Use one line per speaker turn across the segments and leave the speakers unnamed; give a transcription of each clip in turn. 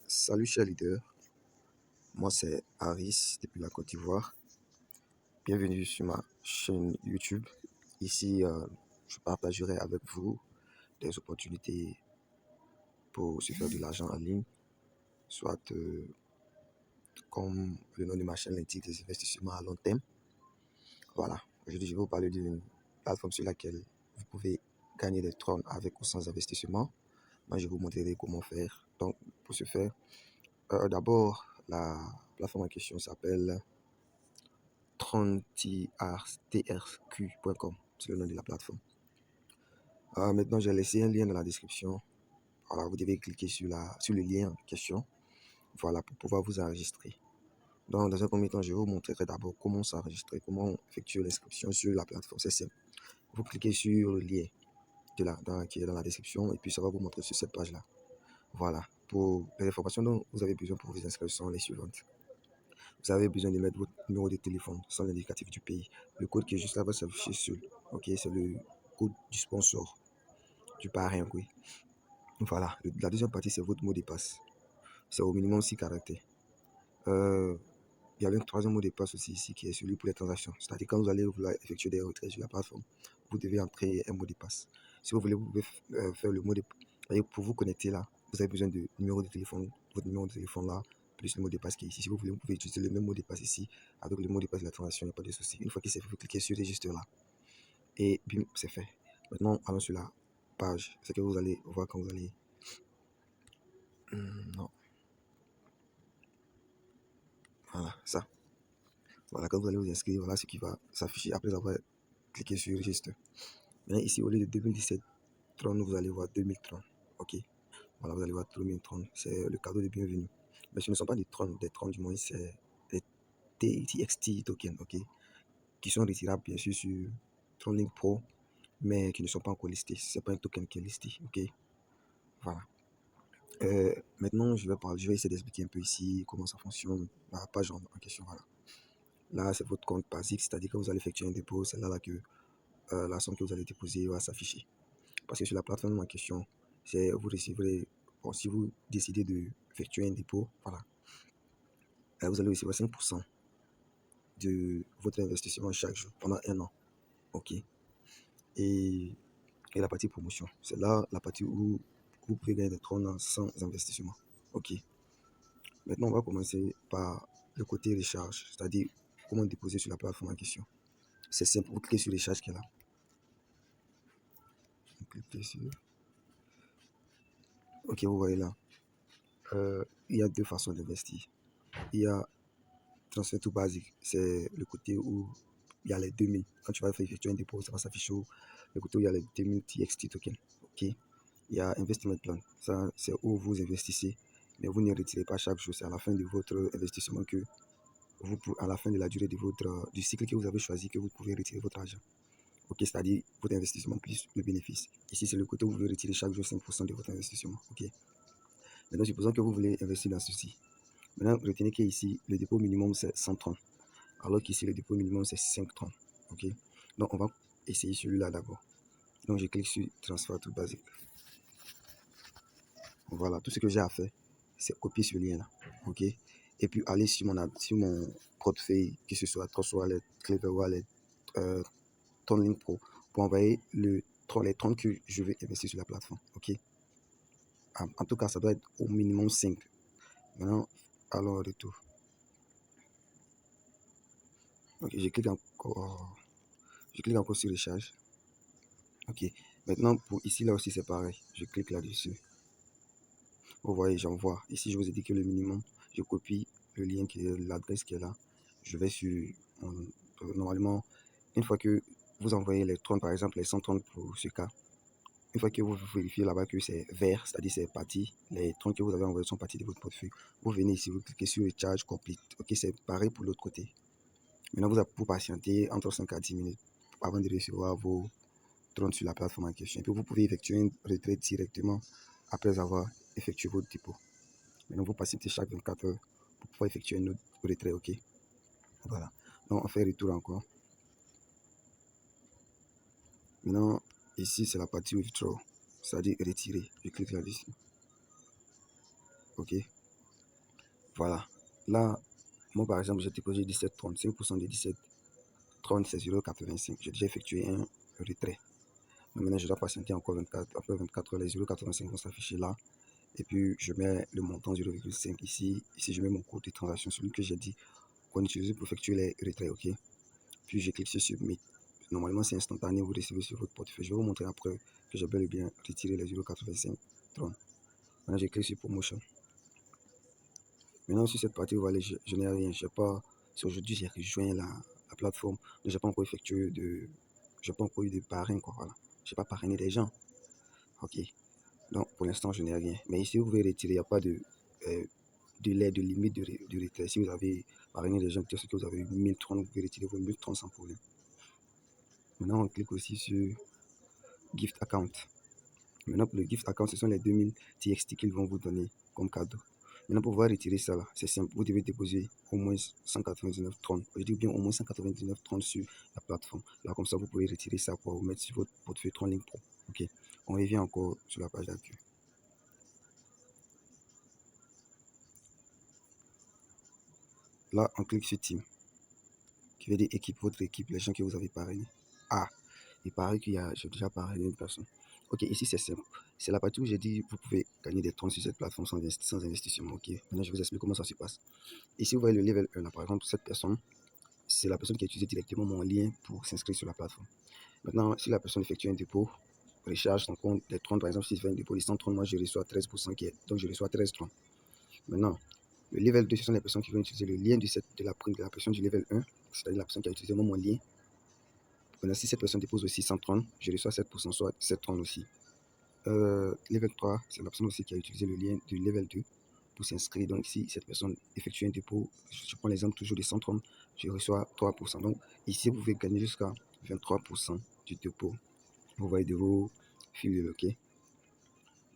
Salut cher leader, moi c'est Harris depuis la Côte d'Ivoire. Bienvenue sur ma chaîne YouTube. Ici, je partagerai avec vous des opportunités pour se faire de l'argent en ligne, soit comme le nom de ma chaîne l'indique, des investissements à long terme. Voilà, aujourd'hui je vais vous parler d'une plateforme sur laquelle vous pouvez gagner des trônes avec ou sans investissement. Moi je vous montrerai comment faire. Donc pour ce faire, d'abord la plateforme en question s'appelle trontrq.com, c'est le nom de la plateforme. Maintenant, j'ai laissé un lien dans la description. Voilà, vous devez cliquer sur le lien en question, voilà, pour pouvoir vous enregistrer. Donc, dans un premier temps, je vous montrerai d'abord comment s'enregistrer, comment effectuer l'inscription sur la plateforme. C'est simple. Vous cliquez sur le lien qui est dans la description et puis ça va vous montrer sur cette page-là. Voilà, pour les informations dont vous avez besoin pour vous inscrire sont les suivantes. Vous avez besoin de mettre votre numéro de téléphone sans l'indicatif du pays. Le code qui est juste là va s'afficher seul. Ok, c'est le code du sponsor, du parrain, oui. Voilà, la deuxième partie, c'est votre mot de passe. C'est au minimum 6 caractères. Il y a un troisième mot de passe aussi ici qui est celui pour les transactions. C'est-à-dire quand vous allez vouloir effectuer des retraits sur la plateforme, vous devez entrer un mot de passe. Si vous voulez, vous pouvez faire le mot de passe. Pour vous connecter là, vous avez besoin de numéro de téléphone, votre numéro de téléphone là, plus le mot de passe qui est ici. Si vous voulez, vous pouvez utiliser le même mot de passe ici avec le mot de passe de la transaction, il n'y a pas de souci. Une fois que c'est fait, vous cliquez sur registre là et bim, c'est fait. Maintenant, allons sur la page. C'est que vous allez voir quand vous allez. Non. Voilà, ça. Voilà, quand vous allez vous inscrire, voilà ce qui va s'afficher après avoir cliqué sur registre. Maintenant, ici, au lieu de 2017 30, vous allez voir 2030. Ok. Voilà, vous allez voir 2030. C'est le cadeau de bienvenue. Mais ce ne sont pas des 30 du moins, c'est des TXT tokens, ok, qui sont retirables bien sûr sur TronLink Pro, mais qui ne sont pas encore listés. C'est pas un token qui est listé, ok. Voilà. Maintenant, je vais essayer d'expliquer un peu ici comment ça fonctionne, la page en question. Voilà. Là, c'est votre compte basique, c'est-à-dire que vous allez effectuer un dépôt, c'est là que la somme que vous allez déposer va s'afficher. Parce que sur la plateforme en question, vous recevrez, bon, si vous décidez d'effectuer un dépôt, voilà, vous allez recevoir 5% de votre investissement chaque jour pendant un an. Ok. Et la partie promotion, c'est là la partie où vous pouvez gagner des trônes sans investissement. Ok. Maintenant, on va commencer par le côté recharge, c'est-à-dire comment déposer sur la plateforme en question. C'est simple, vous cliquez sur recharge qui est là. Vous cliquez sur. Ok, vous voyez là. Il y a deux façons d'investir. Il y a transfert tout basique, c'est le côté où il y a les 2000. Quand tu vas effectuer un dépôt, ça va s'afficher le côté où il y a les 2000 TXT tokens. Ok. Il y a investment plan, ça c'est où vous investissez, mais vous ne retirez pas chaque jour. C'est à la fin de votre investissement que à la fin de la durée de du cycle que vous avez choisi que vous pouvez retirer votre argent. Ok, c'est-à-dire votre investissement plus le bénéfice. Ici, c'est le côté où vous voulez retirer chaque jour 5% de votre investissement. Ok. Maintenant, supposons que vous voulez investir dans ceci. Maintenant, retenez qu'ici, le dépôt minimum, c'est 130. Alors qu'ici, le dépôt minimum, c'est 530. OK. Donc, on va essayer celui-là d'abord. Donc, je clique sur transfert tout basique. Voilà, tout ce que j'ai à faire, c'est copier ce lien-là. OK. Et puis, aller sur mon portefeuille, que ce soit Trust Wallet, Clever Wallet, TronLink Pro, pour envoyer les 30 que je vais investir sur la plateforme. OK. En tout cas, ça doit être au minimum 5. Maintenant, alors, retour. Ok, je clique encore sur recharge. Ok, maintenant pour ici là aussi c'est pareil, je clique là-dessus. Vous voyez, j'envoie. Ici je vous ai dit que le minimum, je copie le lien qui est l'adresse qui est là. Je vais sur normalement, une fois que vous envoyez les 30 par exemple, les 130 pour ce cas, une fois que vous vérifiez là-bas que c'est vert, c'est-à-dire c'est parti, les 30 que vous avez envoyés sont partis de votre portefeuille, vous venez ici, vous cliquez sur recharge complete. Ok, c'est pareil pour l'autre côté. Maintenant, vous patienter entre 5 à 10 minutes avant de recevoir vos trônes sur la plateforme en question. Et puis, vous pouvez effectuer un retrait directement après avoir effectué votre dépôt. Maintenant, vous patientez chaque 24 heures pour pouvoir effectuer un autre retrait. OK. Voilà. Donc, on fait retour encore. Maintenant, ici, c'est la partie withdraw, c'est-à-dire retirer. Je clique là-dessus. ok. Voilà. Là, moi, par exemple, j'ai déposé 17,30. 5% de 17,30, c'est 0,85. J'ai déjà effectué un retrait. Donc maintenant, je dois patienter encore 24. Après 24 heures, les 0,85 vont s'afficher là. Et puis, je mets le montant 0,5 ici. Ici, je mets mon code de transaction, celui que j'ai dit qu'on utilise pour effectuer les retraits, ok. Puis, je clique sur Submit. Normalement, c'est instantané, vous recevez sur votre portefeuille. Je vais vous montrer après que j'ai bel et bien retiré les 0,85 30. Maintenant, je clique sur Promotion. Maintenant, sur cette partie, vous voyez, je n'ai rien. Je pas, si aujourd'hui, j'ai rejoint la plateforme, mais je n'ai pas encore effectué de. Je n'ai pas encore eu de parrain, quoi. Voilà. Je n'ai pas parrainé des gens. Ok. Donc, pour l'instant, je n'ai rien. Mais ici, vous pouvez retirer. Il n'y a pas de limite de retrait. Si vous avez parrainé des gens, peut-être que vous avez eu 1030, vous pouvez retirer vos 1030 sans problème. Maintenant, on clique aussi sur Gift Account. Maintenant, pour le Gift Account, ce sont les 2000 TXT qu'ils vont vous donner comme cadeau. Maintenant, pour pouvoir retirer ça, là, c'est simple. Vous devez déposer au moins 199,30. Je dis bien au moins 199,30 sur la plateforme. Là, comme ça, vous pouvez retirer ça pour vous mettre sur votre portefeuille TronLink Pro. OK. On revient encore sur la page d'accueil. Là, on clique sur Team, qui veut dire équipe, votre équipe, les gens que vous avez parrainés. Ah, il paraît j'ai déjà parrainé une personne. Ok, ici c'est simple. C'est la partie où j'ai dit vous pouvez gagner des troncs sur cette plateforme sans investissement. Ok, maintenant je vous explique comment ça se passe. Ici vous voyez le level 1 là, par exemple, cette personne, c'est la personne qui a utilisé directement mon lien pour s'inscrire sur la plateforme. Maintenant, si la personne effectue un dépôt, recharge son compte des troncs, par exemple, si je fais un dépôt de 130, moi je reçois 13% donc je reçois 13 troncs. Maintenant, le level 2, ce sont les personnes qui vont utiliser le lien de la prime de la personne du level 1, c'est-à-dire la personne qui a utilisé mon lien. Maintenant, si cette personne dépose aussi 130, je reçois 7%, soit 730 aussi. Level 3, c'est la personne aussi qui a utilisé le lien du level 2 pour s'inscrire. Donc, si cette personne effectue un dépôt, je prends l'exemple toujours de 130, je reçois 3%. Donc, ici, vous pouvez gagner jusqu'à 23% du dépôt. Vous voyez de vos filiales, ok?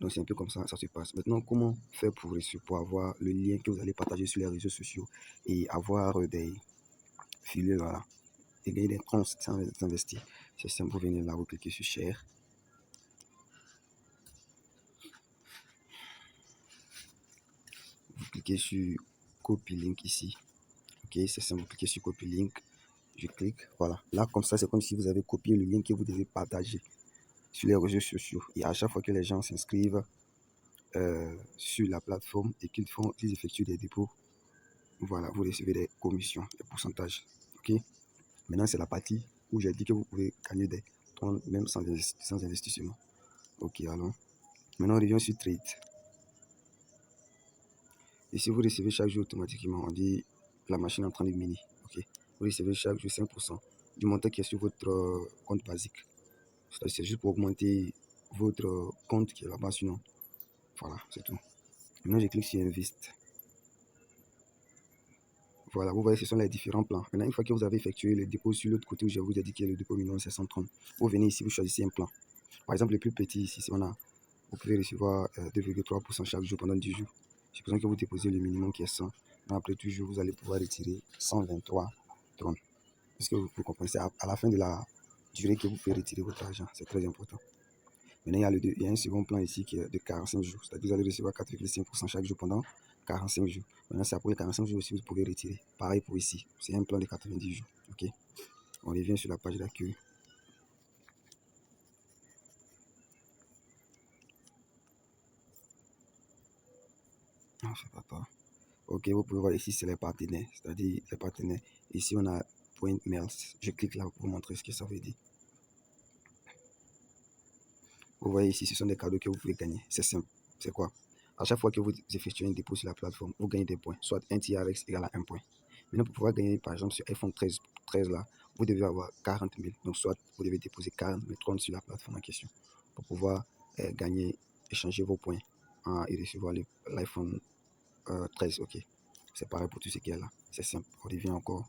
Donc, c'est un peu comme ça, ça se passe. Maintenant, comment faire pour avoir le lien que vous allez partager sur les réseaux sociaux et avoir des filiales, voilà, et gagner des troncs sans investir? C'est simple, vous venez là, vous cliquez sur Share. Vous cliquez sur Copy Link ici. Ok, c'est simple, vous cliquez sur Copy Link. Je clique, voilà. Là, comme ça, c'est comme si vous avez copié le lien que vous devez partager sur les réseaux sociaux. Et à chaque fois que les gens s'inscrivent sur la plateforme et qu'ils effectuent des dépôts, voilà, vous recevez des commissions, des pourcentages. Ok. Maintenant, c'est la partie où j'ai dit que vous pouvez gagner des tons même sans investissement. Ok, allons. Maintenant, on revient sur Trade. Et si vous recevez chaque jour automatiquement, on dit la machine est en train de miner. Ok. Vous recevez chaque jour 5% du montant qui est sur votre compte basique. C'est juste pour augmenter votre compte qui est là-bas, sinon. Voilà, c'est tout. Maintenant, je clique sur Invest. Voilà, vous voyez, ce sont les différents plans. Maintenant, une fois que vous avez effectué le dépôt sur l'autre côté où je vous ai dit que le dépôt minimum c'est 130, vous venez ici, vous choisissez un plan. Par exemple, le plus petit ici, vous pouvez recevoir 2,3% chaque jour pendant 10 jours. C'est besoin que vous déposez le minimum qui est 100. Donc, après toujours, vous allez pouvoir retirer 123,30. Parce que vous comprenez, c'est à la fin de la durée que vous pouvez retirer votre argent. C'est très important. Maintenant, il y a un second plan ici qui est de 45 jours. C'est-à-dire que vous allez recevoir 4,5% chaque jour pendant 45 jours. Maintenant, c'est après les 45 jours aussi, vous pouvez retirer. Pareil pour ici. C'est un plan de 90 jours. OK. On revient sur la page d'accueil. Non, je ne sais pas. Ok, vous pouvez voir ici, c'est les partenaires. C'est-à-dire les partenaires. Ici, on a Point Mails. Je clique là pour vous montrer ce que ça veut dire. Vous voyez ici, ce sont des cadeaux que vous pouvez gagner. C'est simple. C'est quoi? À chaque fois que vous effectuez un dépôt sur la plateforme, vous gagnez des points. Soit un TRX égale à 1 point. Maintenant, pour pouvoir gagner, par exemple, sur iPhone 13 là, vous devez avoir 40 000. Donc, soit vous devez déposer 40 000 30 sur la plateforme en question pour pouvoir gagner, échanger vos points et recevoir l'iPhone 13. Ok. C'est pareil pour tout ce qui est là. C'est simple. On revient encore.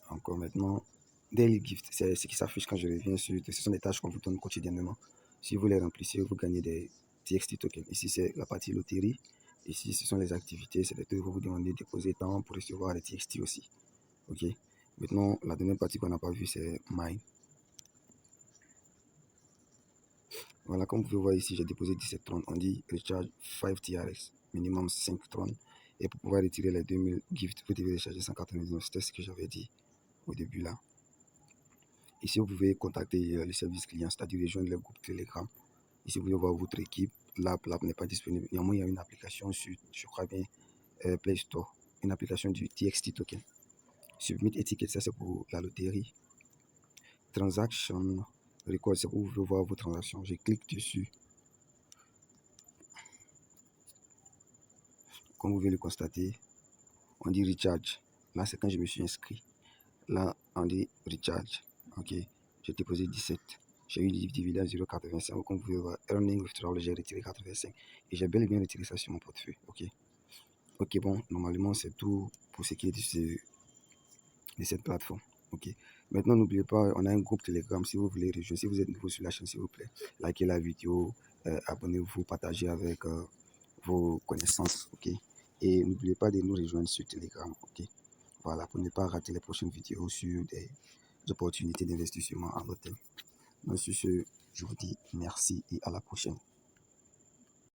Encore maintenant. Daily Gift, c'est ce qui s'affiche quand je reviens sur. Ce sont des tâches qu'on vous donne quotidiennement. Si vous les remplissez, vous gagnez des TXT tokens. Ici, c'est la partie loterie. Ici, ce sont les activités. C'est les trucs que vous vous demandez de déposer temps pour recevoir les TXT aussi. Ok. Maintenant, la dernière partie qu'on n'a pas vue, c'est Mine. Voilà, comme vous pouvez voir ici, j'ai déposé 17 trônes. On dit recharge 5 TRX, minimum 5 trônes. Et pour pouvoir retirer les 2000 gifts, vous devez recharger 199. C'était ce que j'avais dit au début là. Ici, vous pouvez contacter le service client, c'est-à-dire rejoindre le groupe Telegram. Ici, vous pouvez voir votre équipe. L'app n'est pas disponible. Néanmoins, il y a une application sur, je crois bien, Play Store. Une application du TXT Token. Submit Etiquette, ça c'est pour la loterie. Transaction Record, c'est pour vous voir vos transactions. Je clique dessus. Comme vous pouvez le constater, on dit recharge. Là, c'est quand je me suis inscrit. Là, on dit recharge. Ok, j'ai déposé 17. J'ai eu des dividendes 0,85. Comme vous pouvez voir, earning withdrawal, j'ai retiré 85. Et j'ai bel et bien retiré ça sur mon portefeuille. Ok, bon, normalement, c'est tout pour ce qui est de cette plateforme. Ok. Maintenant, n'oubliez pas, on a un groupe Telegram. Si vous voulez rejoindre, si vous êtes nouveau sur la chaîne, s'il vous plaît, likez la vidéo, abonnez-vous, partagez avec vos connaissances. Ok. Et n'oubliez pas de nous rejoindre sur Telegram. Ok. Voilà, pour ne pas rater les prochaines vidéos sur des opportunités d'investissement en hôtel. Donc, sur ce, je vous dis merci et à la prochaine.